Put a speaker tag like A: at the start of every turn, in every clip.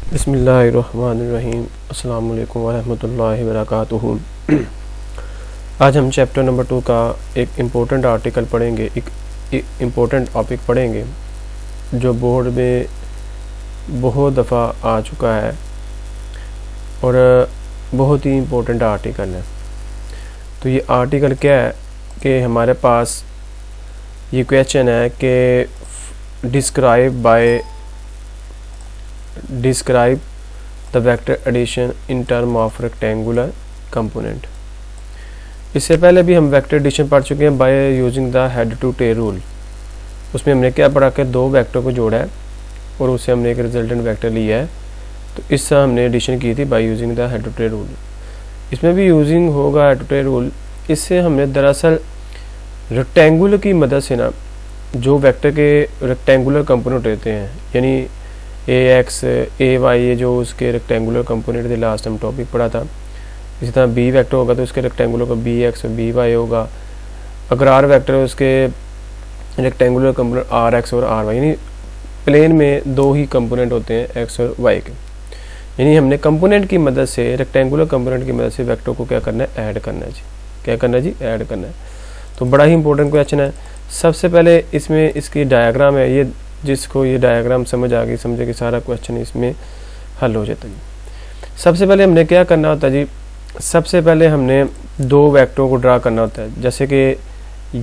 A: बिस्मिल्लाहिर्रहमानिर्रहीम। अस्सलामु अलैकुम वरहमतुल्लाहि वबरकातुहू। आज हम चैप्टर नंबर 2 का एक इम्पोर्टेंट आर्टिकल पढ़ेंगे, एक इम्पोर्टेंट टॉपिक पढ़ेंगे जो बोर्ड में बहुत दफ़ा आ चुका है और बहुत ही इम्पोर्टेंट आर्टिकल है। तो ये आर्टिकल क्या है कि हमारे पास ये क्वेश्चन है कि describe the vector addition in term of rectangular component. इससे पहले भी हम वेक्टर एडिशन पढ़ चुके हैं by using the head to tail rule. उसमें हमने क्या पढ़ा कि दो वेक्टर को जोड़ा है और उससे हमने एक रिजल्टेंट वेक्टर लिया है, तो इससे हमने एडिशन की थी by using the head to tail rule. इसमें भी यूजिंग होगा हेड टू टेल रूल। इससे हमने दरअसल रेक्टेंगुलर की मदद से ना जो वेक्टर के रेक्टेंगुलर कंपोनेंट होते हैं, यानी ए एक्स ए वाई, ये जो उसके रेक्टेंगुलर कंपोनेंट थे, लास्ट हम टॉपिक पढ़ा था। इसी तरह बी वेक्टर होगा तो उसके रेक्टेंगुलर का बी एक्स और बी वाई होगा। अगर आर वेक्टर है उसके रेक्टेंगुलर कंपोनेंट आर एक्स और आर वाई, यानी प्लेन में दो ही कंपोनेंट होते हैं एक्स और वाई के। यानी हमने कंपोनेंट की मदद से, रेक्टेंगुलर कंपोनेंट की मदद से वेक्टर को क्या करना है, ऐड करना है जी। क्या करना है जी, ऐड करना है। तो बड़ा ही इंपॉर्टेंट क्वेश्चन है। सबसे पहले इसमें इसकी डायग्राम है, ये जिसको ये डायग्राम समझ आ गई, समझे कि सारा क्वेश्चन इसमें हल हो जाता है जी। सबसे पहले हमने क्या करना होता है जी, सबसे पहले हमने दो वेक्टरों को ड्रा करना होता है। जैसे कि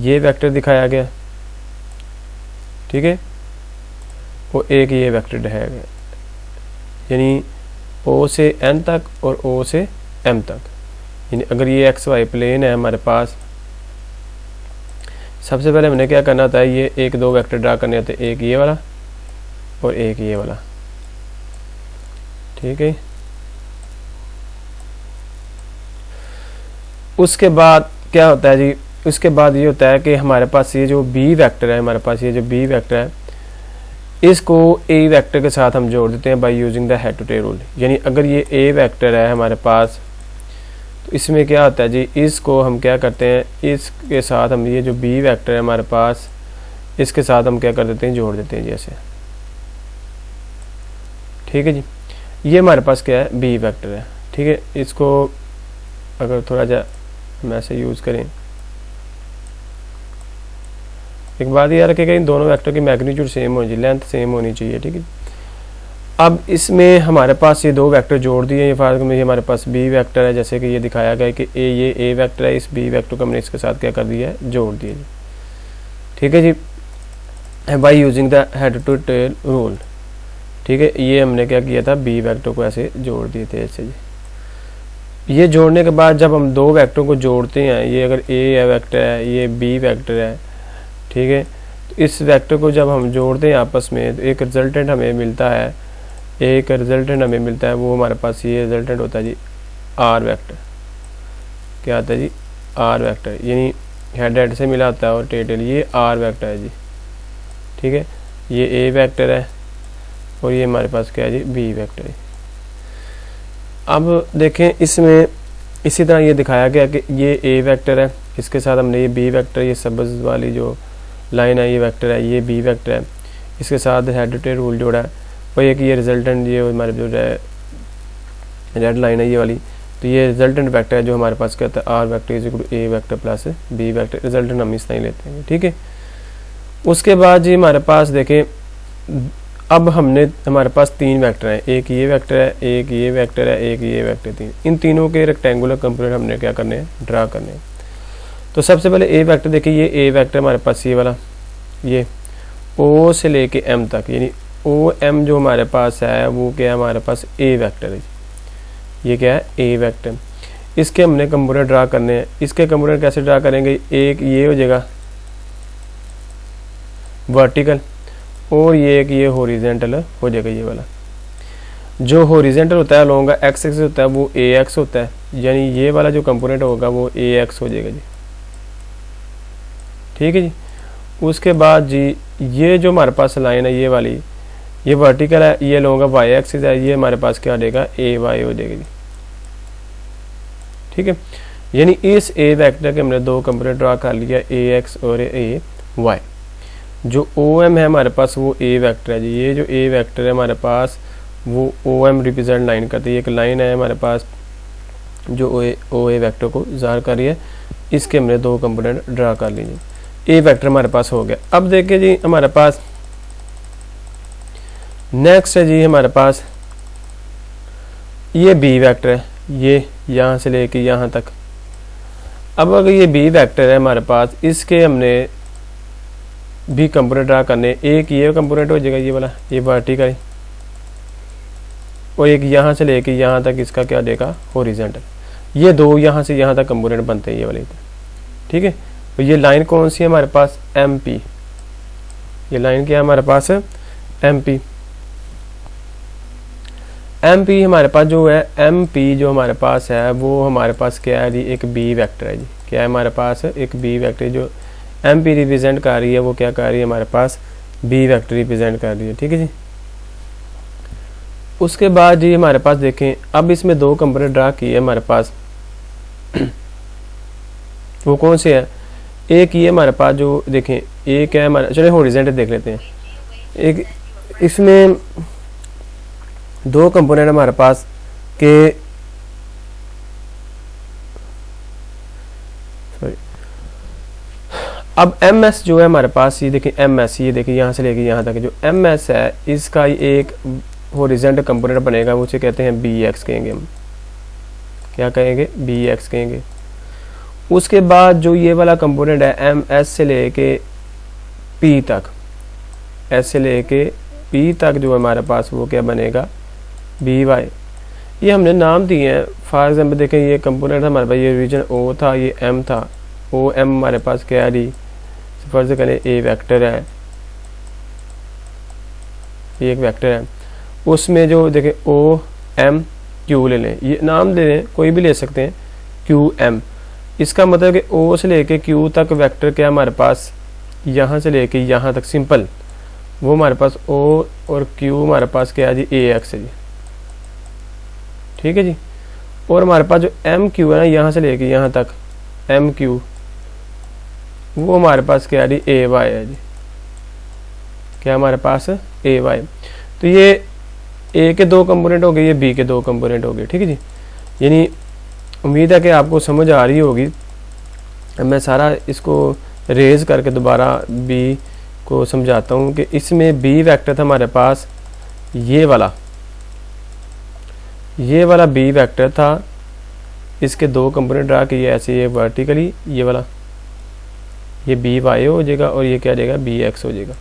A: ये वेक्टर दिखाया गया, ठीक है, और एक ये वेक्टर दिखाया गया, यानी ओ से एन तक और ओ से एम तक। यानी अगर ये एक्स वाई प्लेन है हमारे पास, सबसे पहले हमने क्या करना था, ये एक दो वेक्टर ड्रा करने होते, एक ये वाला और एक ये वाला, ठीक है। उसके बाद क्या होता है जी, उसके बाद ये होता है कि हमारे पास ये जो बी वेक्टर है, हमारे पास ये जो बी वेक्टर है, इसको ए वेक्टर के साथ हम जोड़ देते हैं by using the head to tail rule. यानी अगर ये ए वेक्टर है हमारे पास, तो इसमें क्या होता है जी, इसको हम क्या करते हैं, इसके साथ हम ये जो बी वेक्टर है हमारे पास, इसके साथ हम क्या कर देते हैं, जोड़ देते हैं जैसे, ठीक है जी। ये हमारे पास क्या है, बी वेक्टर है, ठीक है। इसको अगर थोड़ा सा हम ऐसे यूज़ करें, एक बात याद रखिएगा, इन दोनों वेक्टर की मैग्नीट्यूड सेम होनी चाहिए, लेंथ सेम होनी चाहिए, ठीक है। अब इसमें हमारे पास ये दो वेक्टर जोड़ दिए, ये फार्क में ये हमारे पास बी वेक्टर है, जैसे कि ये दिखाया गया है कि ये ए वेक्टर है, इस बी वेक्टर को हमने इसके साथ क्या कर दिया है, जोड़ दिया जी, ठीक है जी, by using the head to tail rule, ठीक है। ये हमने क्या किया था, बी वेक्टर को ऐसे जोड़ दिए थे ऐसे जी। ये जोड़ने के बाद जब हम दो वेक्टर को जोड़ते हैं, ये अगर ए वेक्टर है, ये बी वेक्टर है, ठीक है, तो इस वेक्टर को जब हम जोड़ते हैं आपस में, तो एक रिजल्टेंट हमें मिलता है, वो हमारे पास ये रिजल्टेंट होता है जी, आर वेक्टर। क्या आता है जी, आर वेक्टर, यानी हेड से मिला होता है और टेल, ये आर वेक्टर है जी, ठीक है। ये ए वेक्टर है और ये हमारे पास क्या है जी, बी वेक्टर है। अब देखें इसमें इसी तरह ये दिखाया गया कि ये ए वेक्टर है, इसके साथ हमने ये बी वेक्टर, ये सब्ज़ वाली जो लाइन है ये वेक्टर है, ये बी वेक्टर है, इसके साथ हेड टू टेल रूल जोड़ा है, और एक ये रिजल्टेंट, ये हमारे जो रेड लाइन है ये वाली, तो ये रिजल्टेंट वेक्टर है जो हमारे पास कहता है R vector is equal to A vector plus B vector. Resultant हम इस तरह लेते हैं, ठीक है। उसके बाद जी हमारे पास देखें, अब हमारे पास तीन वेक्टर हैं, एक ये वेक्टर है, एक ये वेक्टर है, एक ये वेक्टर, तीन। इन तीनों के रेक्टेंगुलर कंपोनेंट हमने क्या करने हैं, ड्रा करने हैं। तो सबसे पहले ए वेक्टर देखिए, ये ए वेक्टर हमारे पास ये वाला, ये ओ से लेके एम तक, यानी ओ एम जो हमारे पास है वो क्या है, हमारे पास ए वेक्टर है, ये क्या है, ए वेक्टर। इसके हमने कंपोनेंट ड्रा करने हैं। इसके कंपोनेंट कैसे ड्रा करेंगे, एक ये हो जाएगा वर्टिकल और ये एक ये हॉरिजॉन्टल हो जाएगा, ये वाला। जो हॉरिजॉन्टल होता है अलोंग एक्स एक्सिस होता है वो ए एक्स होता है, यानी ये वाला जो कंपोनेंट होगा वो ए एक्स हो जाएगा जी, ठीक है जी। उसके बाद जी ये जो हमारे पास लाइन है ये वाली, ये वर्टिकल है, ये लूँगा वाई एक्सिस है, ये हमारे पास क्या देगा, ए वाई हो जाएगी, ठीक है। यानी इस ए वेक्टर के हमने दो कंपोनेंट ड्रा कर लिया, ए एक्स और ए वाई। जो ओ एम है हमारे पास वो ए वेक्टर है जी, ये जो ए वेक्टर है हमारे पास वो ओ एम रिप्रेजेंट लाइन करती है। एक लाइन है हमारे पास जो ओ ए वेक्टर को ज़ाहिर कर रही है, इसके हमने दो कंपोनेंट ड्रा कर लीजिए। ए वेक्टर हमारे पास हो गया। अब देखिए जी हमारे पास नेक्स्ट है जी हमारे पास ये बी वेक्टर है, ये यहाँ से लेके यहाँ तक। अब अगर ये बी वेक्टर है हमारे पास, इसके हमने भी कंपोनेंट ड्रा करने। एक ये कंपोनेंट हो जाएगा ये वाला, ये वर्टिकल, और एक यहाँ से लेके यहाँ तक इसका क्या देगा हॉरिजॉन्टल। ये दो यहाँ से यहाँ तक कंपोनेंट बनते हैं ये वाले, ठीक है। तो ये लाइन कौन सी है हमारे पास, एम पी। ये लाइन क्या है हमारे पास, एम पी। एम पी हमारे पास जो है, एम पी जो हमारे पास है वो हमारे पास क्या है जी, एक बी वेक्टर है जी। क्या है हमारे पास, एक बी वेक्टर जो एम पी रिप्रेजेंट कर रही है, वो क्या कर रही है हमारे पास, बी वेक्टर रिप्रेजेंट कर रही है, ठीक है जी। उसके बाद जी हमारे पास देखें, अब इसमें दो कंपोनेंट ड्रा किए हमारे पास वो कौन से है, एक ये हमारे पास जो देखें, एक है हमारा, चले हॉरिजॉन्टल देख लेते हैं। एक इसमें दो कंपोनेंट हमारे पास के, सॉरी, अब एम एस जो है हमारे पास, ये देखिए एम एस, ये देखिए यहाँ से लेके यहाँ तक जो एम एस है, इसका एक हॉरिजॉन्टल कंपोनेंट बनेगा, उसे कहते हैं बी एक्स कहेंगे हम। क्या कहेंगे, बी एक्स कहेंगे। उसके बाद जो ये वाला कंपोनेंट है एम एस से लेके पी तक, एस से लेके पी तक जो हमारे पास वो क्या बनेगा, बी वाई। ये हमने नाम दिए हैं। फॉर एग्जाम्पल देखें, ये कंपोनेंट हमारे पास, ये रीजन ओ था, ये एम था। ओ एम हमारे पास क्या है, फर्ज करें ए वेक्टर है, ये एक वेक्टर है। उसमें जो देखें ओ एम क्यू ले लें, ये नाम दे दें, कोई भी ले सकते हैं, क्यू एम। इसका मतलब कि ओ से लेके क्यू तक वेक्टर क्या हमारे पास, यहाँ से लेके यहाँ तक सिंपल, वो हमारे पास ओ और क्यू हमारे पास क्या है जी, ए एक्स है जी, ठीक है जी। और हमारे पास जो एम क्यू है ना, यहाँ से लेके यहाँ तक एम क्यू, वो हमारे पास क्या है जी, ए वाई है जी। क्या हमारे पास, ए वाई। तो ये ए के दो कंपोनेंट हो गए, ये बी के दो कंपोनेंट हो गए, ठीक है जी। यानी उम्मीद है कि आपको समझ आ रही होगी। मैं सारा इसको रेज करके दोबारा बी को समझाता हूँ कि इसमें बी वेक्टर था हमारे पास, ये वाला बी वेक्टर था, इसके दो कंपोनेंट ड्रा किए ऐसे, ये वर्टिकली, ये वाला, ये बी वाई हो जाएगा और ये क्या हो जाएगा, बी एक्स हो जाएगा।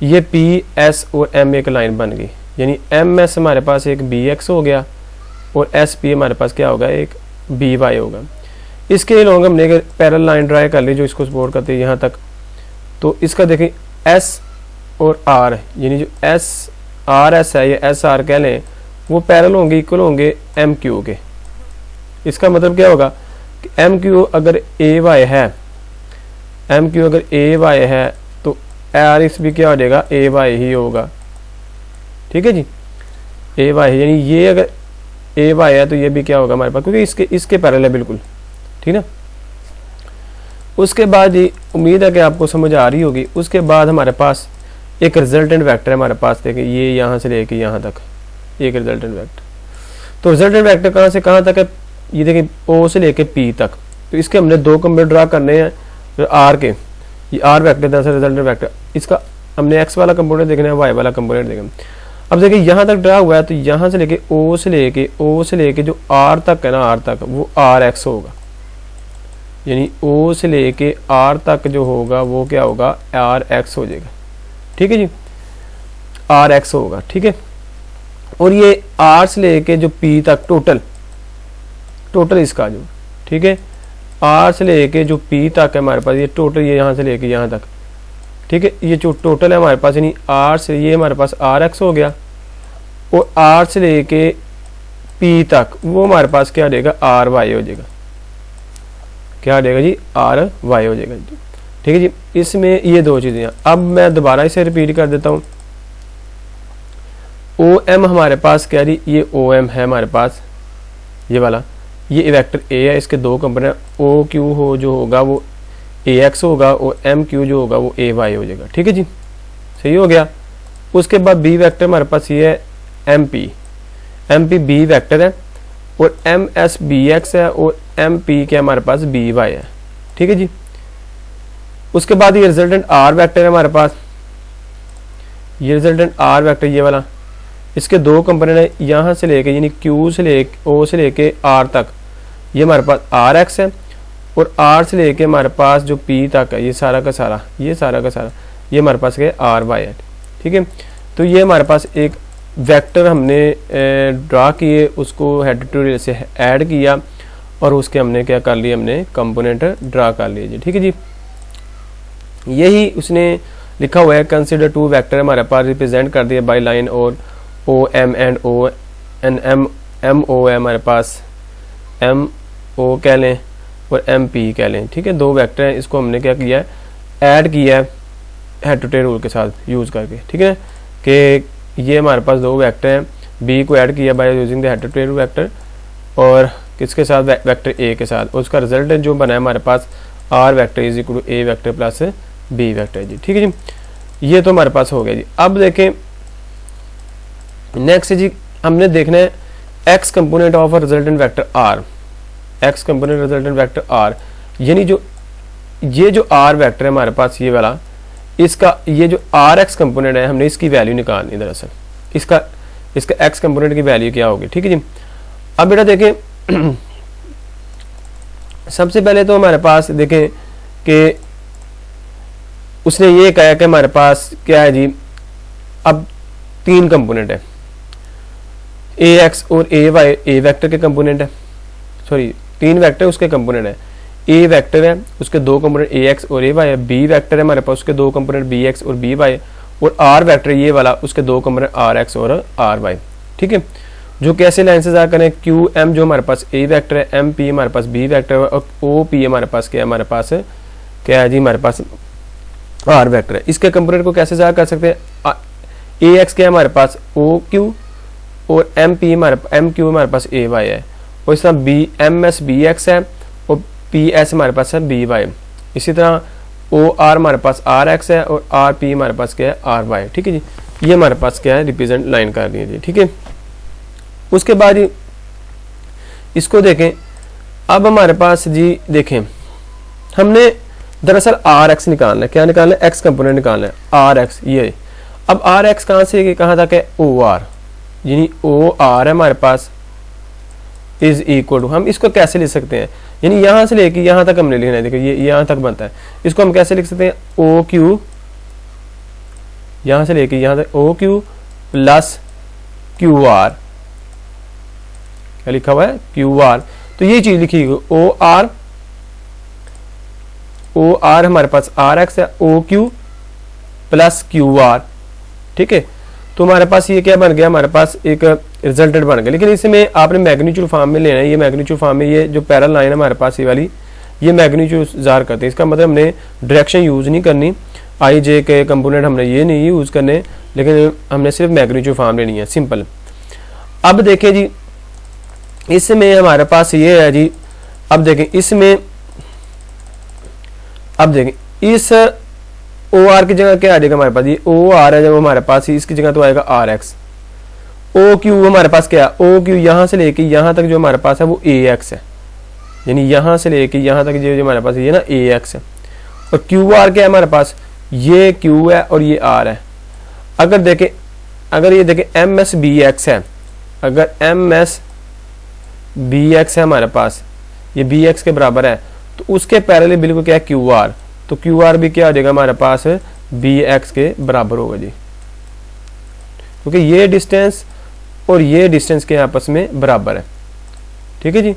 A: ये पी एस और एम एक लाइन बन गई, यानी एम एस हमारे पास एक बी एक्स हो गया और एस पी हमारे पास क्या होगा, एक बी वाई होगा। इसके लॉन्ग हमने एक पैरेलल लाइन ड्रा कर ली जो इसको सपोर्ट करती है यहाँ तक। तो इसका देखें एस और आर, यानी जो एस आर एस है या एस आर कह लें, वो पैरेलल होंगे, इक्वल होंगे एम क्यू के। इसका मतलब क्या होगा कि एम क्यू अगर ए वाई है, एम क्यू अगर ए वाई है तो आर एक्स भी क्या हो जाएगा, ए वाई ही होगा, ठीक है जी, ए वाई। यानी ये अगर ए वाई है तो ये भी क्या होगा हमारे पास, क्योंकि इसके पैरेलल है बिल्कुल, ठीक ना। उसके बाद ये उम्मीद है कि आपको समझ आ रही होगी। उसके बाद हमारे पास एक रिजल्टेंट वेक्टर है हमारे पास, देखिए ये यहाँ से लेके यहाँ तक एक रिजल्टेंट वेक्टर। तो रिजल्टेंट वेक्टर कहाँ से कहाँ तक है, ये देखिए ओ से लेके पी तक। तो इसके हमने दो कंपोनेंट ड्रा करने हैं आर के, ये आर वेक्टर दरअसल रिजल्टेंट वेक्टर, इसका हमने एक्स वाला कंपोनेंट देखना है, वाई वाला कंपोनेंट देखना है। अब देखिए यहाँ तक ड्रा हुआ है, तो यहाँ से लेके ओ से लेके जो आर तक है ना, आर तक वो आर एक्स होगा, यानी ओ से लेके आर तक जो होगा वो क्या होगा, आर एक्स हो जाएगा, ठीक है जी, आर एक्स होगा, ठीक है। और ये आर से लेके जो पी तक टोटल इसका जो, ठीक है, आर से लेके जो पी तक है हमारे पास, ये टोटल, ये यहाँ से लेके यहाँ तक, ठीक है, ये जो टोटल है हमारे पास, यानी आर से ये हमारे पास आर एक्स हो गया, और आर से लेके पी तक वो हमारे पास क्या देगा, आर वाई हो जाएगा। क्या देगा जी, आर वाई हो जाएगा, ठीक है जी। इसमें ये दो चीजें। अब मैं दोबारा इसे रिपीट कर देता हूँ। ओ एम हमारे पास क्या जी, ये ओ एम है हमारे पास, ये वाला, ये वेक्टर ए है, इसके दो कंपोनेंट ओ क्यू हो जो होगा वो ए एक्स होगा, और एम क्यू जो होगा वो ए वाई हो जाएगा, ठीक है जी, सही हो गया। उसके बाद बी वेक्टर हमारे पास ये है एम पी बी वेक्टर है और एम एस बी एक्स है और एम पी क्या हमारे पास बी वाई है। ठीक है जी। उसके बाद ये रिजल्टेंट आर वेक्टर है हमारे पास, ये रिजल्टेंट आर वेक्टर ये वाला, इसके दो कंपोनेंट है यहाँ से लेके यानी क्यू से लेके ओ से लेके आर तक, ये हमारे पास आर एक्स है और आर से लेके हमारे पास जो पी तक है ये सारा का सारा ये हमारे पास क्या आर वाई है। ठीक है, तो ये हमारे पास एक वेक्टर हमने ड्रा किए, उसको हेड टू टेल से ऐड किया और उसके हमने क्या कर लिया, हमने कंपोनेंट ड्रा कर लिए जी। ठीक है जी, यही उसने लिखा हुआ है कंसिडर टू वेक्टर हमारे पास रिप्रेजेंट कर दिया बाय लाइन और O M and O N M O है हमारे पास, एम ओ कह लें और एम पी कह लें। ठीक है, दो वेक्टर हैं, इसको हमने क्या किया है, ऐड किया है हेड टू टेल रूल के साथ यूज़ करके। ठीक है, कि ये हमारे पास दो वेक्टर हैं, बी को ऐड किया by using the head to tail vector और किसके साथ, वेक्टर ए के साथ, और उसका रिजल्ट जो बना है हमारे पास R vector is equal to A vector plus B vector जी। ठीक है जी, ये तो हमारे पास हो गया जी। अब देखें नेक्स्ट जी, हमने देखना है X component of a resultant vector R, X component resultant vector R, यानी जो ये जो आर वेक्टर है हमारे पास ये वाला, इसका ये जो आर एक्स कंपोनेंट है हमने इसकी वैल्यू निकालनी दरअसल, इसका एक्स कंपोनेंट की वैल्यू क्या होगी। ठीक है जी, अब बेटा देखें सबसे पहले तो हमारे पास देखें कि उसने ये कहा कि हमारे पास क्या है जी, अब तीन कंपोनेंट है, ए एक्स और ए वाई ए वेक्टर के कंपोनेंट है, सॉरी तीन वेक्टर उसके कंपोनेंट है, ए वेक्टर है उसके दो कंपोनेंट ए एक्स और ए वाई है, बी वेक्टर है हमारे पास उसके दो कंपोनेंट बी एक्स और बी वाई, और आर वेक्टर ये वाला उसके दो कंपोनेंट आर एक्स और आर वाई। ठीक है, जो कैसे लाइन से जा करें, क्यू एम जो हमारे पास ए वेक्टर है, एम पी हमारे पास बी वेक्टर है और ओ पी हमारे पास क्या है, हमारे पास क्या है जी, हमारे पास आर वेक्टर है। इसके कंपोनेंट को कैसे जा कर सकते हैं, ए एक्स क्या है हमारे पास ओ क्यू और एम क्यू हमारे पास ए वाई है, और इस तरह B M S B X है और पी एस हमारे पास है बी वाई। इसी तरह ओ आर हमारे पास आर एक्स है और आर पी हमारे पास क्या है आर वाई। ठीक है जी, ये हमारे पास क्या है रिप्रेजेंट लाइन कर रही है जी। ठीक है, उसके बाद इसको देखें, अब हमारे पास जी देखें हमने दरअसल आर एक्स निकालना है, क्या निकालना है, एक्स कंपोनेंट निकालना है, आर एक्स ये। अब आर एक्स कहाँ से कहाँ तक है, ओ आर, यानी ओ आर है हमारे पास इज इक्वल टू, हम इसको कैसे लिख सकते हैं, यानी यहाँ से लेके यहाँ तक हमने लिखना है, देखिए ये यहाँ तक बनता है, इसको हम कैसे लिख सकते हैं, ओ क्यू, यहाँ से लेके यहाँ तक O Q plus Q R, क्या लिखा हुआ है क्यू आर, तो ये चीज लिखी ओ आर हमारे पास आर एक्स है, O Q plus Q R. ठीक है, तो हमारे पास ये क्या बन गया, हमारे पास एक रिजल्टेंट बन गया, लेकिन इसमें आपने मैग्नीट्यूड फॉर्म में लेना है, ये मैग्नीट्यूड फॉर्म में ये जो पैरेलल लाइन है हमारे पास ये वाली, ये मैग्नीट्यूड जार करते हैं, इसका मतलब हमने डायरेक्शन यूज नहीं करनी, आई जे के कंपोनेंट हमने ये नहीं यूज करने, लेकिन हमने सिर्फ मैग्नीट्यूड फॉर्म लेनी है, सिंपल। अब देखें जी इसमें हमारे पास ये है जी, अब देखें इसमें, अब देखें इस ओ आर की जगह क्या आ जाएगा हमारे पास, ये ओ आर है जब हमारे पास, इसकी जगह तो आएगा आर एक्स, ओ क्यू हमारे पास क्या है, ओ क्यू यहाँ से लेके यहाँ तक जो हमारे पास है वो ए एक्स है, यानी यहाँ से लेके यहाँ तक जो हमारे पास ये ना ए एक्स है, और क्यू आर क्या है हमारे पास, ये क्यू है और ये आर है। अगर देखें, अगर ये देखें एम एस बी एक्स है, अगर एम एस बी एक्स है हमारे पास, ये बी एक्स के बराबर है, तो उसके पैरेलल बिल्कुल क्या है क्यू आर, तो क्यू आर भी क्या हो जाएगा हमारे पास बी एक्स के बराबर होगा जी, क्योंकि ये डिस्टेंस और ये डिस्टेंस के आपस में बराबर है। ठीक है जी,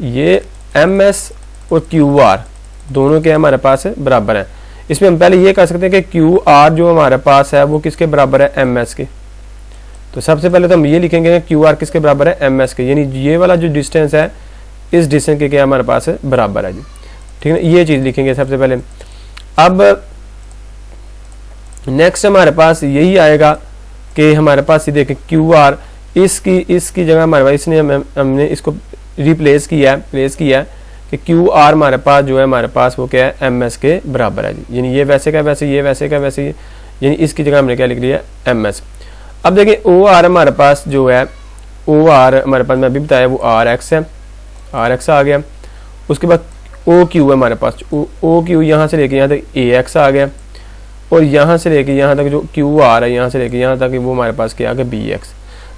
A: ये एम एस और क्यू आर दोनों के हमारे पास बराबर है। इसमें हम पहले ये कह सकते हैं कि क्यू आर जो हमारे पास है वो किसके बराबर है, एम एस के। तो सबसे पहले तो हम ये लिखेंगे क्यू आर किसके बराबर है, एम एस के, यानी ये वाला जो डिस्टेंस है इस डिस्टेंस के क्या हमारे पास बराबर है जी। ठीक है, ये चीज लिखेंगे सबसे पहले। अब नेक्स्ट हमारे पास यही आएगा कि हमारे पास ये देखें क्यू आर, इसकी जगह हमारे पास इसने हमने इसको रिप्लेस किया है कि क्यू आर हमारे पास जो है हमारे पास वो क्या है, एम एस के बराबर है जी, यानी ये वैसे का वैसे, ये वैसे का वैसे, यानी इसकी जगह हमने क्या लिख लिया, एम एस। अब देखिए ओ आर हमारे पास जो है, ओ आर हमारे पास मैं अभी बताया वो आर एक्स है, आर एक्स आ गया। उसके बाद ओ क्यू है हमारे पास, ओ क्यू यहाँ से लेके यहाँ तक ए एक्स आ गया, और यहाँ से लेके यहाँ तक जो क्यू आर है यहाँ से लेके यहाँ तक वो हमारे पास क्या आ गया, बी एक्स।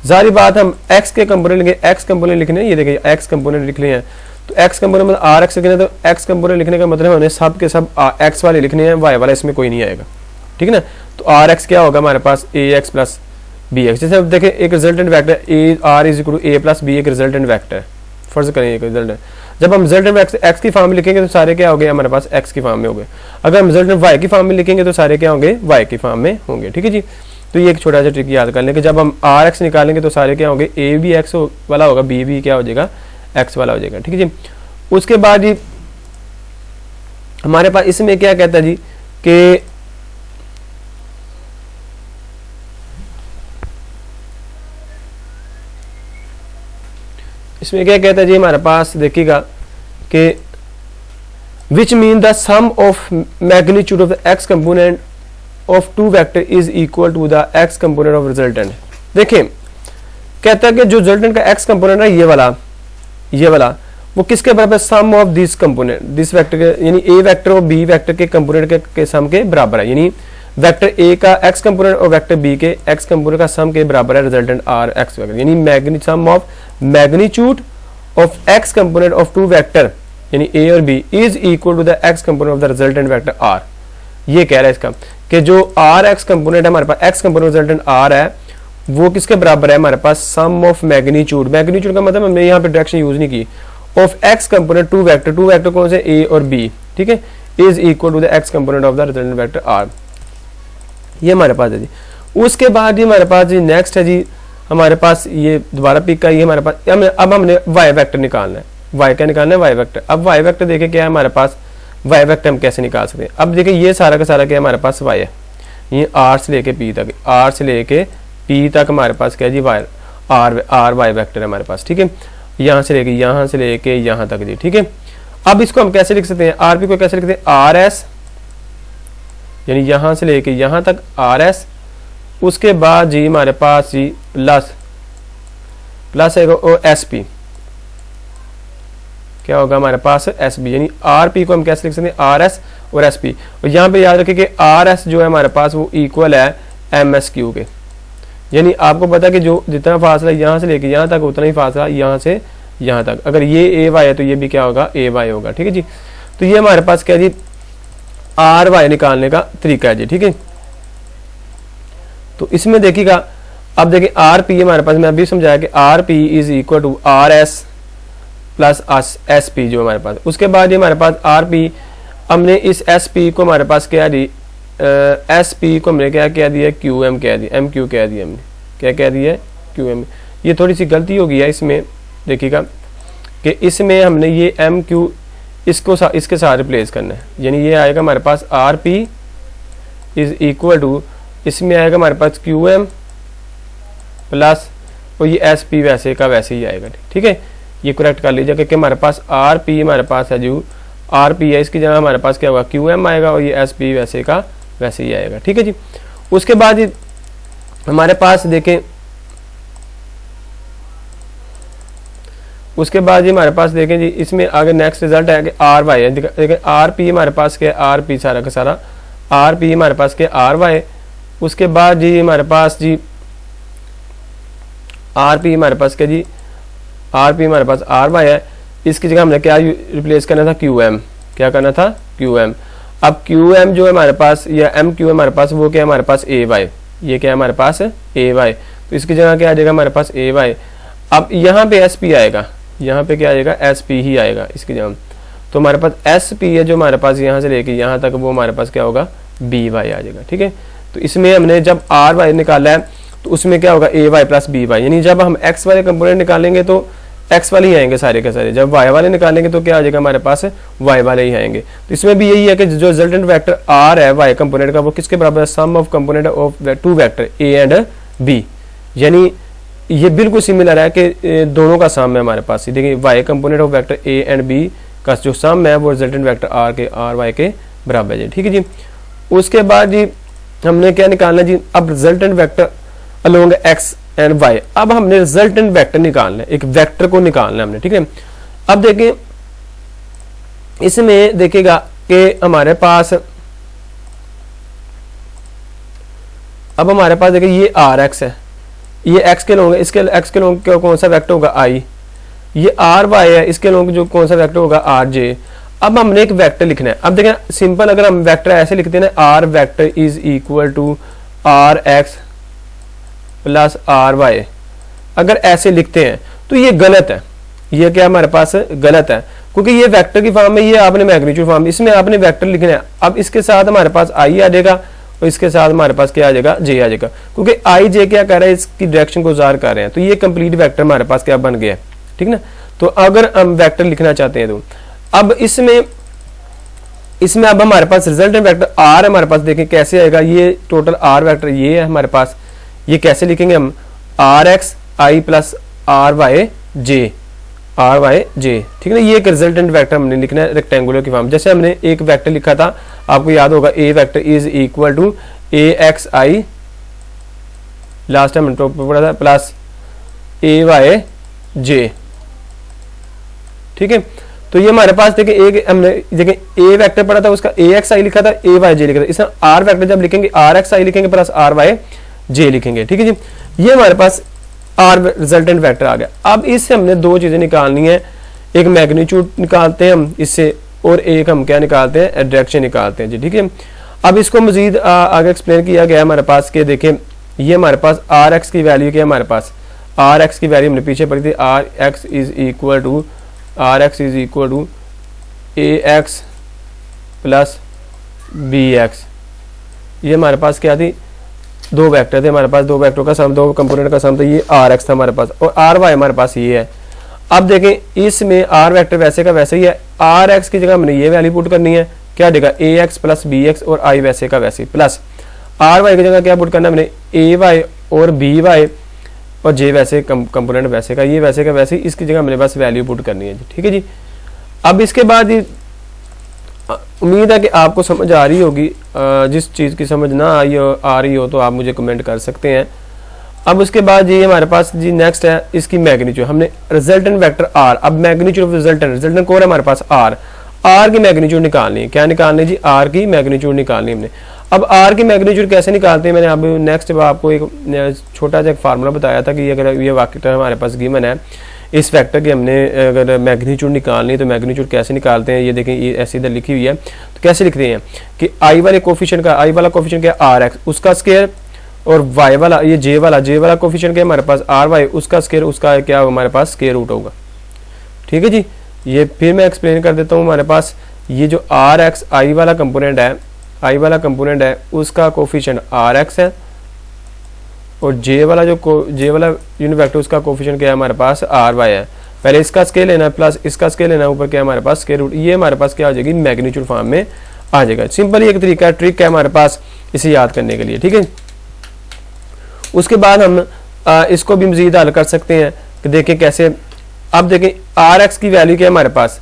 A: जारी बात हम एक्स के कंपोनेंट लिखे, एक्स कंपोनेंट लिखने हैं, ये देखिए एक्स कंपोनेंट लिख लिए हैं, तो एक्स कंपोनेंट मतलब आर एक्स लिखने, तो एक्स कंपोनेंट लिखने का मतलब हमने सब के सब एक्स वाले लिखने हैं, वाई वाला इसमें कोई नहीं आएगा, ठीक है ना। तो आर एक्स क्या होगा हमारे पास, A X plus B X. जैसे अब देखें एक resultant vector A R is equal to A plus B, एक रिजल्टेंट वैक्टर फर्ज करें एक रिजल्टेंट। जब हम रिजल्टेंट एक्स की फॉर्म में लिखेंगे तो सारे क्या हो गए हमारे पास एक्स की फॉर्म में हो गए। अगर हम रिजल्टेंट वाई की फॉर्म में लिखेंगे तो सारे क्या होंगे, वाई की फॉर्म में होंगे, ठीक है जी। तो ये एक छोटा सा ट्रिक याद कर लें कि जब हम आर एक्स निकालेंगे तो सारे क्या होंगे, ए भी एक्स वाला होगा, बी भी क्या हो जाएगा, एक्स वाला हो जाएगा, ठीक है जी। उसके बाद जी हमारे पास इसमें क्या कहता है जी कि इसमें क्या कहता है जी हमारे पास, देखिएगा कि which mean the sum of magnitude of the X component of two vector is equal to the X component of resultant. देखें कहता है कि जो रिजल्टेंट का एक्स कंपोनेंट है ये वाला वो किसके बराबर, sum of this component, this vector के, यानी ए वेक्टर और बी वेक्टर के कंपोनेंट के सम के बराबर है, यानी वेक्टर ए का एक्स कंपोनेंट और वेक्टर बी के एक्स कंपोनेंट का सम के बराबर है रिजल्टेंट आर एक्स वेक्टर, यानी sum of magnitude of X component of two vector यानी ए और B is equal to the X component of the resultant vector R. ये कह रहा है इसका कि जो आर एक्स कंपोनेंट है हमारे पास, एक्स कंपोनेंट रिजल्टेंट आर है, वो किसके बराबर है हमारे पास, सम ऑफ मैग्नीट्यूड, मैग्नीट्यूड का मतलब हमने यहाँ पे डायरेक्शन यूज नहीं की, of X component two vector कौन से, ए और बी, ठीक है, is equal to the X component of the resultant vector R. ये हमारे पास है जी। उसके बाद ही हमारे पास जी नेक्स्ट है जी हमारे पास ये दोबारा पिक का, ये हमारे पास अब हमने वाई वेक्टर निकालना है, वाई क्या निकालना है, वाई वेक्टर। अब वाई वेक्टर देखे क्या है हमारे पास, वाई वेक्टर हम कैसे निकाल सकते हैं। अब देखिए ये सारा का सारा क्या हमारे पास वाई है, ये आर से लेके पी तक, आर से लेके पी तक हमारे पास क्या है जी, वाई आर वाई वेक्टर है हमारे पास, ठीक है, यहाँ से लेके यहाँ तक जी, ठीक है। अब इसको हम कैसे लिख सकते हैं, आर पी को कैसे लिखते हैं, आर एस, यानी यहाँ से लेके यहाँ तक आर एस, उसके बाद जी हमारे पास जी प्लस है और एस पी, क्या होगा हमारे पास एस बी, यानी आर पी को हम कैसे लिख सकते हैं, आर एस और एस पी। और यहाँ पे याद रखिए कि आर एस जो है हमारे पास वो इक्वल है एम एस क्यू के, यानी आपको पता है कि जो जितना फासला यहाँ से लेके यहाँ तक उतना ही फासला यहाँ से यहाँ तक, अगर ये ए वाई है तो ये भी क्या होगा, ए वाई होगा, ठीक है जी। तो ये हमारे पास क्या जी आर वाई निकालने का तरीका है जी, ठीक है। तो इसमें देखिएगा, अब देखिए आर पी हमारे पास, मैं अभी समझाया कि R P is equal to R S plus S P जो हमारे पास। उसके बाद हमारे पास आर पी, हमने इस एस पी को हमारे पास क्या दी, एस पी को हमने क्या कह दिया, क्यू एम कह दिया, एम क्यू कह दिया, हमने क्या कह दिया, क्यू एम। ये थोड़ी सी गलती हो गई है इसमें, देखिएगा कि इसमें हमने ये एम क्यू इसके साथ रिप्लेस करना है, यानी ये आएगा हमारे पास R P is equal to, इसमें आएगा हमारे पास क्यू एम प्लस और ये एस पी वैसे का वैसे ही आएगा, ठीक है। ये करेक्ट कर लीजिए क्योंकि हमारे पास आर पी हमारे पास है जो आर पी है, इसकी जगह हमारे पास क्या होगा, क्यू एम आएगा और ये एस पी वैसे का वैसे ही आएगा, ठीक है जी। उसके बाद हमारे पास देखें, उसके बाद जी हमारे पास देखें जी इसमें आगे नेक्स्ट रिजल्ट है कि आर वाई है, देखें आर पी हमारे पास क्या, आर पी सारा का सारा आर पी हमारे पास क्या, आर वाई। उसके बाद जी हमारे पास जी आर पी हमारे पास क्या जी, आर पी हमारे पास आर वाई है, इसकी जगह हमने क्या रिप्लेस करना था, क्यू एम, क्या करना था, क्यू एम। अब क्यू एम जो है हमारे पास या एम क्यू हमारे पास वो क्या है हमारे पास ए वाई, ये क्या है हमारे पास ए वाई, तो इसकी जगह क्या आ जाएगा हमारे पास ए वाई। अब यहाँ पे एस पी आएगा, यहाँ पे क्या आएगा, एस पी ही आएगा इसकी जगह, तो हमारे पास एस पी है जो हमारे पास यहाँ से लेके यहाँ तक वो हमारे पास क्या होगा, बी वाई आ जाएगा, ठीक है। तो इसमें हमने जब आर वाई निकाला है तो उसमें क्या होगा, ए वाई प्लस बी वाई, यानी जब हम एक्स वाले कंपोनेंट निकालेंगे तो एक्स वाले ही आएंगे सारे के सारे, जब वाई वाले निकालेंगे तो क्या आ जाएगा हमारे पास, वाई वाले ही आएंगे। तो इसमें भी यही है कि जो रिजल्टेंट वेक्टर आर है वाई कंपोनेंट का वो किसके बराबर है, sum of component of two vector A and B, यानी ये बिल्कुल सिमिलर है कि दोनों का सम है हमारे पास। देखिए Y component of vector A and B का जो सम है वो रिजल्टेंट वेक्टर आर के आर वाई के बराबर है, ठीक है जी। उसके बाद जी हमने क्या निकालना जी, अब resultant vector, along X and Y. अब हमने रिजल्टेंट वेक्टर निकालना है, एक वेक्टर को निकालना है हमने, ठीक है। अब देखें इसमें देखिएगा कि हमारे पास देखिए ये आर एक्स है, ये एक्स के लोग, इसके एक्स के लोग कौन सा वेक्टर होगा आई, ये आर वाई है, इसके लोग जो कौन सा वेक्टर होगा आर जे। अब हमने एक वेक्टर लिखना है। अब देखें सिंपल अगर हम वेक्टर ऐसे लिखते हैं R vector is equal to R X plus R Y, अगर ऐसे लिखते हैं तो ये गलत है, ये क्या हमारे पास गलत है, क्योंकि ये वेक्टर की फॉर्म में, ये आपने मैग्नीट्यूड फॉर्म, इसमें आपने वेक्टर लिखना है। अब इसके साथ हमारे पास आई आ जाएगा और इसके साथ हमारे पास क्या आ जाएगा जे आ जाएगा, क्योंकि आई जे क्या कर रहा है, इसकी डायरेक्शन को ज़ाहिर कर रहे हैं। तो ये कंप्लीट वेक्टर हमारे पास क्या बन गया, ठीक ना। तो अगर हम वेक्टर लिखना चाहते हैं तो अब इसमें अब हमारे पास रिजल्टेंट वेक्टर आर हमारे पास देखें कैसे आएगा, ये टोटल आर वेक्टर ये है हमारे पास, ये कैसे लिखेंगे हम, R X I plus R Y J, ठीक है ना। ये एक रिजल्टेंट वेक्टर हमने लिखना है रेक्टेंगुलर की फॉर्म। जैसे हमने एक वेक्टर लिखा था, आपको याद होगा, A vector is equal to A X I, last time हमने पढ़ा था, प्लस ए वाई जे, ठीक है। तो ये हमारे पास देखें एक हमने देखें ए वेक्टर पढ़ा था, उसका ए एक्स आई लिखा था, ए वाई जे लिखा था। इसमें आर वेक्टर जब लिखेंगे आर एक्स आई लिखेंगे प्लस आर वाई जे लिखेंगे, ठीक है जी। ये हमारे पास आर रिजल्टेंट वेक्टर आ गया। अब इससे हमने दो चीजें निकालनी है, एक मैग्नीट्यूड निकालते हैं हम इससे, और एक हम क्या निकालते हैं, डायरेक्शन निकालते हैं जी, ठीक है। अब इसको मजीद आगे एक्सप्लेन किया गया हमारे पास के देखें, ये हमारे पास आर एक्स की वैल्यू क्या है, हमारे पास आर एक्स की वैल्यू हमने पीछे पढ़ी थी, R X is equal to A X plus B X. ये हमारे पास क्या थी, दो वेक्टर थे हमारे पास, दो वेक्टर का सम, दो कंपोनेंट का सम, तो ये आर एक्स था हमारे पास, और आर वाई हमारे पास ये है। अब देखें इसमें आर वेक्टर वैसे का वैसे ही है, आर एक्स की जगह हमने ये वैल्यू पुट करनी है, क्या देगा ए एक्स प्लस बी एक्स, और आई वैसे का वैसे, प्लस आर वाई की जगह क्या पुट करना है हमने, ए वाई और बी वाई और जे वैसे कंपोनेंट वैसे का, ये वैसे का वैसे, इसकी जगह हमने बस वैल्यू पुट करनी है जी, ठीक है जी। अब इसके बाद उम्मीद है कि आपको समझ आ रही होगी, जिस चीज़ की समझ ना आ रही हो तो आप मुझे कमेंट कर सकते हैं। अब उसके बाद ये हमारे पास जी नेक्स्ट है इसकी मैग्नीट्यूड, हमने रिजल्टेंट वेक्टर आर, अब मैग्नीट्यूड ऑफ रिजल्टेंट कौन है हमारे पास आर की मैग्नीट्यूड निकालनी है, क्या निकालनी है जी, आर की मैग्नीट्यूड निकालनी है हमने। अब आर की मैग्नीट्यूड कैसे निकालते हैं, मैंने अब नेक्स्ट आपको एक छोटा सा एक फार्मूला बताया था कि अगर ये वेक्टर हमारे पास गिवन है, इस वेक्टर की हमने अगर मैग्नीट्यूड निकालनी है तो मैग्नीट्यूड कैसे निकालते हैं, ये देखें ये ऐसी इधर लिखी हुई है। तो कैसे लिखते हैं कि आई वाले कोफिशिएंट का, आई वाला कोफिशिएंट क्या आर एक्स, उसका स्क्वायर, और वाई वाला ये जे वाला कोफिशिएंट क्या हमारे पास आर वाई, उसका स्क्वायर, उसका क्या होगा हमारे पास स्क्वायर रूट होगा, ठीक है जी। ये फिर मैं एक्सप्लेन कर देता हूँ, हमारे पास ये जो आर एक्स आई वाला कंपोनेंट है, उसका कोफिशिएंट आर एक्स है, और जे वाला यूनिट वेक्टर उसका कोफिशिएंट क्या है हमारे पास आर वाई है। पहले इसका स्केल लेना है प्लस इसका स्केल लेना है, ऊपर क्या है हमारे पास स्क्वायर रूट, ये हमारे पास क्या आ जाएगी मैग्नीट्यूड फॉर्म में आ जाएगा। सिंपल एक तरीका ट्रिक है हमारे पास इसे याद करने के लिए, ठीक है। उसके बाद हम इसको भी मजीद हल कर सकते हैं कि देखें कैसे। अब देखें आर एक्स की वैल्यू क्या है हमारे पास,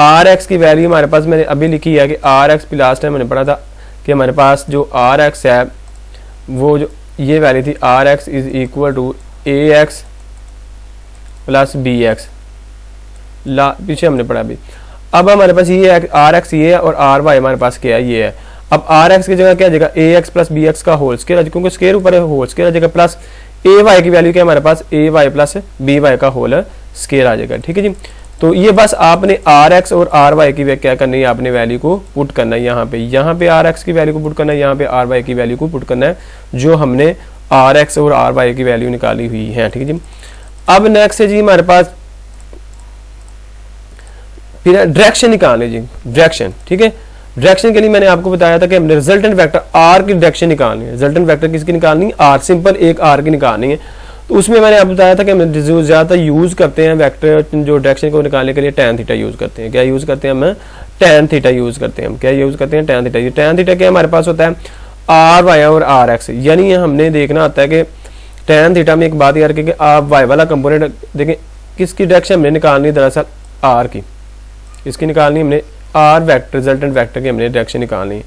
A: आर एक्स की वैल्यू हमारे पास मैंने अभी लिखी है कि आर एक्स लास्ट टाइम मैंने पढ़ा था कि हमारे पास जो आर एक्स है वो जो ये वैल्यू थी R X is equal to A X plus B X, पीछे हमने पढ़ा अभी। अब हमारे पास ये आर एक्स ये है और आर वाई हमारे पास क्या है ये है। अब आर एक्स की जगह क्या आ जाएगा ए एक्स प्लस बी एक्स का होल स्क्वायर, क्योंकि स्क्वायर ऊपर है होल स्क्वायर आ जाएगा, प्लस ए वाई की वैल्यू क्या है हमारे पास A Y plus B Y का होल स्क्वायर आ जाएगा, ठीक है जी। तो ये बस आपने आर एक्स और आर वाई की क्या करनी है, आपने वैल्यू को पुट करना है यहाँ पे आर एक्स की वैल्यू को पुट करना है, यहाँ पे आर वाई की वैल्यू को पुट करना है, जो हमने आर एक्स और आर वाई की वैल्यू निकाली हुई है, ठीक है जी। अब नेक्स्ट है जी हमारे पास फिर डायरेक्शन निकालनी जी, डायरेक्शन, ठीक है। डायरेक्शन के लिए मैंने आपको बताया था कि हमने रिजल्टेंट वेक्टर आर की डायरेक्शन निकालनी है। रिजल्टेंट वेक्टर किसकी निकालनी है, आर, सिंपल एक आर की निकालनी है। तो उसमें मैंने आपको बताया था कि हम ज़्यादातर यूज़ करते हैं वेक्टर जो डायरेक्शन को निकालने के लिए टैन थीटा यूज़ करते हैं। क्या यूज़ करते हैं हम, टैन थीटा यूज़ करते हैं हम, क्या यूज़ करते हैं टैन थीटा। टैन थीटा क्या हमारे पास होता है आर वाई और आर एक्स, यानी हमने देखना होता है कि टैन थीटा में एक बात याद रखें कि आप वाई वाला कंपोनेंट देखें किसकी डायरेक्शन हमने निकालनी है, दरअसल आर की, इसकी निकालनी हमने आर वेक्टर रिजल्टेंट वेक्टर की हमने डायरेक्शन निकालनी है।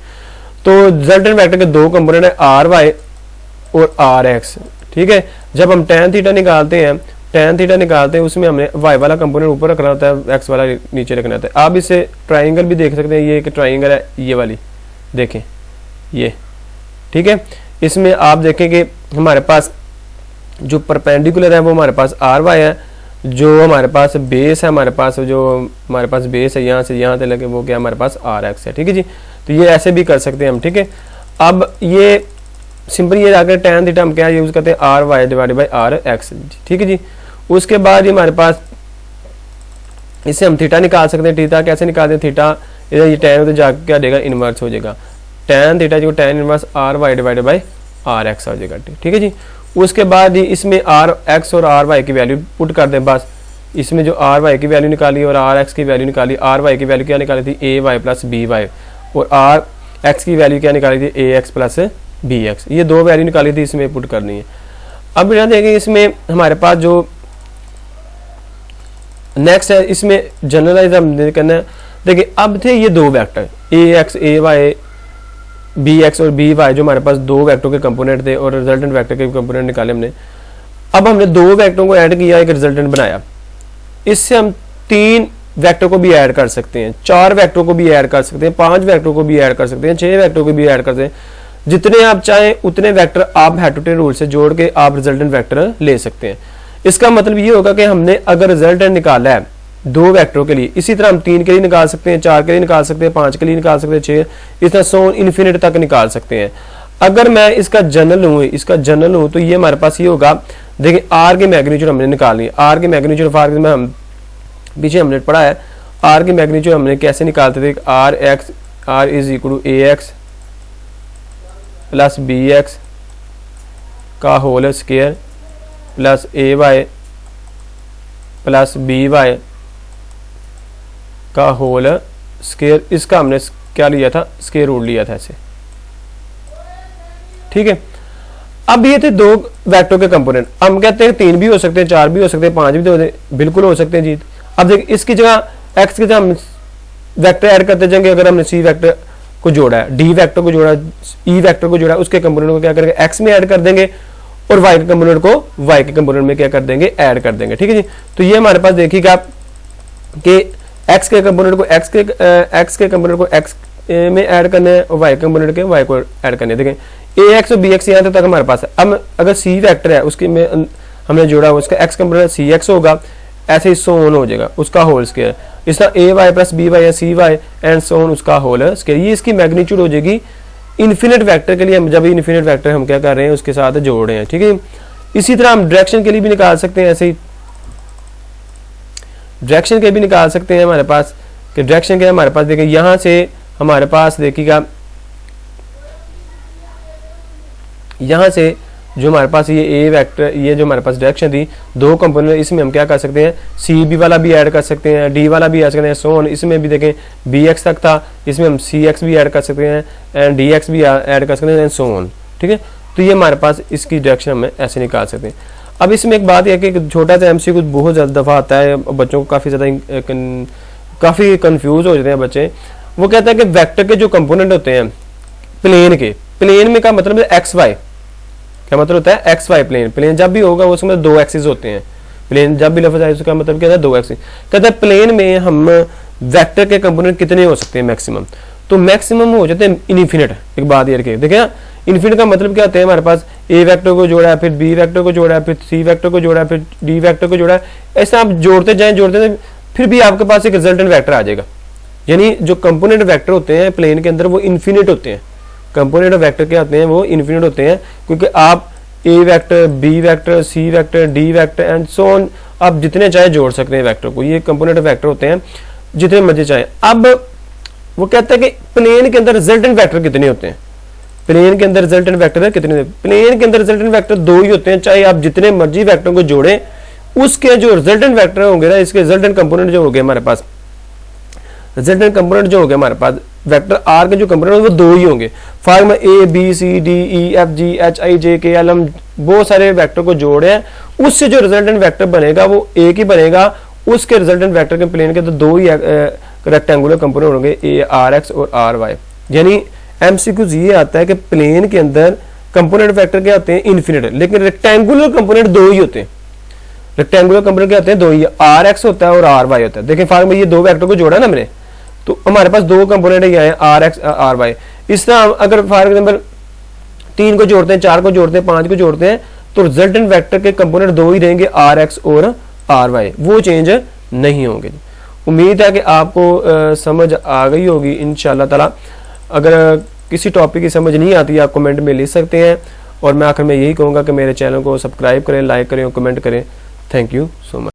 A: तो रिजल्टेंट वेक्टर के दो कंपोनेंट है आर वाई और आर एक्स, ठीक है। जब हम tan थीटा निकालते हैं उसमें हमने y वाला कंपोनेंट ऊपर रखना होता है, x वाला नीचे रखना होता है। आप इसे ट्राइंगल भी देख सकते हैं, ये एक ट्राइंगल है, ये वाली देखें ये, ठीक है। इसमें आप देखें कि हमारे पास जो परपेंडिकुलर है वो हमारे पास आर वाई है, जो हमारे पास बेस है, हमारे पास बेस है यहाँ से यहाँ तक लगे वो क्या हमारे पास आर एक्स है, ठीक है जी। तो ये ऐसे भी कर सकते हैं हम, ठीक है। अब ये सिंपल ये आकर tan थीटा हम क्या यूज करते हैं, R Y divided by R X, ठीक है जी। उसके बाद ये हमारे पास इससे हम थीटा निकाल सकते हैं। थीटा कैसे निकालते हैं, थीटा ये tan तो जाकर क्या देगा, इनवर्स हो जाएगा। tan थीटा जो tan inverse R Y divided by R X हो जाएगा, ठीक है जी। उसके बाद ही इसमें आर एक्स और आर वाई की वैल्यू पुट कर दें बस। इसमें जो आर वाई की वैल्यू निकाली और आर एक्स की वैल्यू निकाली, आर वाई की वैल्यू क्या निकाली थी, ए वाई प्लस बी वाई, और आर एक्स की वैल्यू क्या निकाली थी, ए एक्स प्लस बी एक्स। ये दो वैल्यू निकाली थी, इसमें पुट करनी है। अब बिना देखें इसमें हमारे पास जो नेक्स्ट है, इसमें जनरलाइज हम करना है। देखिए अब थे ये दो vector A X A Y B X और बी वाई, जो हमारे पास दो वेक्टर के कंपोनेंट थे और रिजल्टेंट वेक्टर के कंपोनेंट निकाले हमने। अब हमने दो वेक्टरों को ऐड किया, एक रिजल्टेंट बनाया। इससे हम 3 वेक्टर को भी ऐड कर सकते हैं, 4 वेक्टर को भी ऐड कर सकते हैं, 5 वेक्टर को भी ऐड कर सकते हैं, 6 वेक्टर को भी ऐड कर सकते हैं। जितने आप चाहें उतने वेक्टर आप हेड टू टेल रूल से जोड़ के आप रिजल्टेंट वेक्टर ले सकते हैं। इसका मतलब ये होगा कि हमने अगर रिजल्टेंट निकाला है 2 वेक्टरों के लिए, इसी तरह हम 3 के लिए निकाल सकते हैं, 4 के लिए निकाल सकते हैं, 5 के लिए निकाल सकते हैं, 6, इस तरह सो इन्फिनिट तक निकाल सकते हैं। अगर मैं इसका जनरल हूं तो ये हमारे पास ये होगा। देखिए आर की मैग्नीट्यूड हमने निकालनी है, आर की मैग्नीट्यूड ऑफ आर में हम पीछे हमने पढ़ा है, आर की मैग्नीट्यूड हमने कैसे निकालते थे, R X R is equal to A X plus B X का whole square plus A Y plus B Y का होल स्क्वायर। इसका हमने क्या लिया था, स्क्वायर रूट लिया था ऐसे, ठीक है। अब ये थे 2 वेक्टर के कंपोनेंट। हम कहते हैं 3 भी हो सकते हैं, 4 भी हो सकते हैं, 5 भी तो बिल्कुल हो सकते हैं जी। अब देखिए इसकी जगह x की जगह हम वेक्टर ऐड करते जाएंगे। अगर हमने c वेक्टर को जोड़ा है, d वेक्टर को जोड़ा है, e वेक्टर को जोड़ा है, उसके कंपोनेंट को क्या करेंगे, x में ऐड कर देंगे और y के कंपोनेंट को y के कंपोनेंट में क्या कर देंगे, ऐड कर देंगे, ठीक है जी। तो ये हमारे पास देखिएगा कि x के कंपोनेंट को x में ऐड करना है और y कंपोनेंट के y को ऐड करने हैं। देखें ax और bx यहाँ तक हमारे पास है। अब अगर c वेक्टर है उसके में हमने जोड़ा हुआ, उसका x कंपोनेंट cx होगा, ऐसे ही सो ऑन हो जाएगा उसका होल स्क्वायर। इस तरह A Y plus B Y या C Y and so on उसका होल स्क्वायर। ये इसकी मैग्नीट्यूड हो जाएगी इन्फिनिट वेक्टर के लिए। हम जब इन्फिनिट वेक्टर हम क्या कर रहे हैं उसके साथ जोड़ रहे हैं, ठीक है। इसी तरह हम डायरेक्शन के लिए भी निकाल सकते हैं, ऐसे ही डायरेक्शन के भी निकाल सकते हैं हमारे पास। कि डायरेक्शन के हमारे पास देखिए यहाँ से हमारे पास देखिएगा, यहाँ से जो हमारे पास ये ए वेक्टर, ये जो हमारे पास डायरेक्शन थी 2 कंपोनेंट, इसमें हम क्या कर सकते हैं, सी बी वाला भी ऐड कर सकते हैं, डी वाला भी ऐड कर सकते हैं, सो ऑन। इसमें भी देखें बी एक्स तक था, इसमें हम सी एक्स भी ऐड कर सकते हैं एंड डी एक्स भी ऐड कर सकते हैं एंड सो ऑन, ठीक है। तो ये हमारे पास इसकी डायरेक्शन हम ऐसे निकाल सकते हैं। अब इसमें एक बात यह कि छोटा सा एमसीक्यू बहुत ज़्यादा दफ़ा आता है, बच्चों को काफ़ी कन्फ्यूज हो जाते हैं बच्चे। वो कहता है कि वेक्टर के जो कंपोनेंट होते हैं प्लेन में का मतलब है एक्स वाई। क्या मतलब होता है, एक्स वाई प्लेन जब भी होगा उसमें 2 एक्सिस होते हैं। प्लेन जब भी लफ्ज़ आए उसका मतलब क्या है, 2 एक्सिस। कहता है प्लेन में हम वेक्टर के कंपोनेंट कितने हो सकते हैं, मैक्सिमम। तो मैक्सिमम हो जाते हैं इन्फिनिट। एक बात ये रखिए, देखिए इन्फिनिट का मतलब क्या होता है, हमारे पास ए वेक्टर को जोड़ा है, फिर बी वेक्टर को जोड़ा है, फिर सी वेक्टर को जोड़ा है, फिर डी वेक्टर को जोड़ा है। ऐसे आप जोड़ते जाएं फिर भी आपके पास एक रिजल्टेंट वेक्टर आ जाएगा। यानी जो कंपोनेंट वेक्टर होते हैं प्लेन के अंदर वो इन्फिनिट होते हैं। कंपोनेंट वेक्टर क्या होते हैं, वो इन्फिनिट होते हैं, क्योंकि आप A vector, B vector, C vector, D vector and so on आप जितने चाहे जोड़ सकते हैं वेक्टर को। ये कंपोनेंट वेक्टर होते हैं जितने मर्जी चाहे। अब वो कहता है कि प्लेन के अंदर रिजल्टेंट वेक्टर कितने होते हैं, प्लेन के अंदर रिजल्टेंट वेक्टर कितने, प्लेन के अंदर रिजल्टेंट वेक्टर 2 ही होते हैं। चाहे आप जितने मर्जी वेक्टर को जोड़ें, उसके जो रिजल्टेंट वेक्टर होंगे ना, इसके रिजल्टेंट कंपोनेंट जो हो गए हमारे पास, रिजल्टेंट कंपोनेंट जो हो गया हमारे पास वेक्टर आर के जो कंपोनेंट वो 2 ही होंगे। Form A B C D E F G H I J K L, हम बहुत सारे वेक्टर को जोड़े हैं, उससे जो रिजल्टेंट वेक्टर बनेगा वो एक ही बनेगा। उसके रिजल्टेंट वेक्टर के प्लेन के तो 2 ही रेक्टेंगुलर कंपोनेंट होंगे, ए आर एक्स और आर वाई। यानी एमसीक्यूज ये आता है कि प्लेन के अंदर कंपोनेंट वेक्टर क्या होते हैं, इन्फिनिट, लेकिन रेक्टेंगुलर कंपोनेंट दो ही होते हैं। रेक्टेंगुलर कंपोनेंट क्या होते हैं, दो ही, आर एक्स होता है और आर वाई होता है। देखिए फॉर में ये दो वेक्टर को जोड़ा ना मैंने, तो हमारे पास दो कंपोनेंट ये आए, आर एक्स आर वाई। इस तरह अगर फॉर एग्जाम्पल 3 को जोड़ते हैं, 4 को जोड़ते हैं, 5 को जोड़ते हैं, तो रिजल्टेंट वेक्टर के कंपोनेंट दो ही रहेंगे, आर एक्स और आर वाई, वो चेंज नहीं होंगे। उम्मीद है कि आपको समझ आ गई होगी इंशाल्लाह ताला। अगर किसी टॉपिक की समझ नहीं आती आप कमेंट में लिख सकते हैं, और मैं आखिर में यही कहूँगा कि मेरे चैनल को सब्सक्राइब करें, लाइक करें और कमेंट करें। Thank you so much.